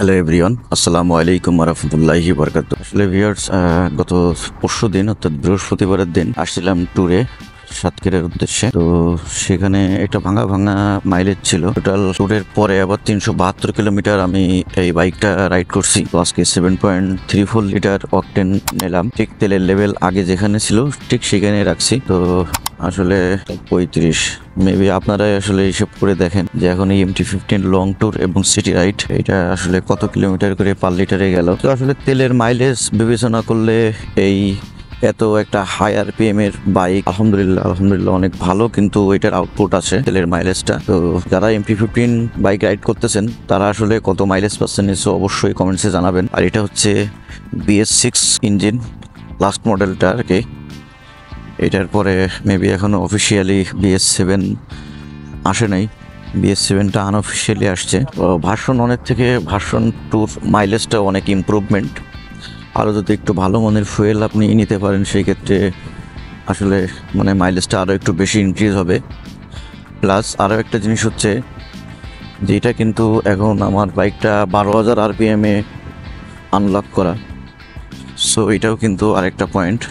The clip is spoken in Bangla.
হ্যালো এভরিওয়ান, আসসালামু আলাইকুম রহমতুল্লাহি বরকাত। আসলে ভিউয়ার্স, গত পরশু দিন অর্থাৎ বৃহস্পতিবারের দিন আসছিলাম ট্যুরে সাতক্ষীরার উদ্দেশ্যে। তো সেখানে একটা ভাঙা ভাঙা মাইলেজ ছিল। টোটাল ট্যুরের পরে আবার 372 কিলোমিটার আমি এই বাইকটা রাইড করছি। তো আজকে 7.34 লিটার অকটেন নিলাম। ঠিক তেলের লেভেল আগে যেখানে ছিল ঠিক সেখানে রাখছি। তো আসলে 35 মেবি আপনারা আসলে হিসেব করে দেখেন যে এখন এই MT-15 লং ট্যুর এবং সিটি রাইড এটা আসলে কত কিলোমিটার করে পার লিটারে গেল। তো আসলে তেলের মাইলেজ বিবেচনা করলে এই এত একটা হাই আরপিএম এর বাইক আলহামদুলিল্লাহ অনেক ভালো, কিন্তু এটার আউটপুট আছে তেলের মাইলেজটা। তো যারা MT-15 বাইক রাইড করতেছেন তারা আসলে কত মাইলেজ পাচ্ছেন নিশ্চয় অবশ্যই কমেন্টসে জানাবেন। আর এটা হচ্ছে BS6 ইঞ্জিন, লাস্ট মডেলটা আর কি। এটার পরে মেবি এখনো অফিসিয়ালি BS7 আসে নাই। BS7টা আনঅফিসিয়ালি আসছে। ভার্সন 1 থেকে ভার্সন 2 মাইলেজটা অনেক ইমপ্রুভমেন্ট। আরও যদি একটু ভালো মানের ফুয়েল আপনি নিতে পারেন সেই ক্ষেত্রে আসলে মাইলেজটা আরও একটু বেশি ইনক্রিজ হবে। প্লাস আরও একটা জিনিস হচ্ছে যে এটা কিন্তু এখন আমার বাইকটা 12,000 RPM-এ আনলক করা। সো এটাও কিন্তু আরেকটা পয়েন্ট।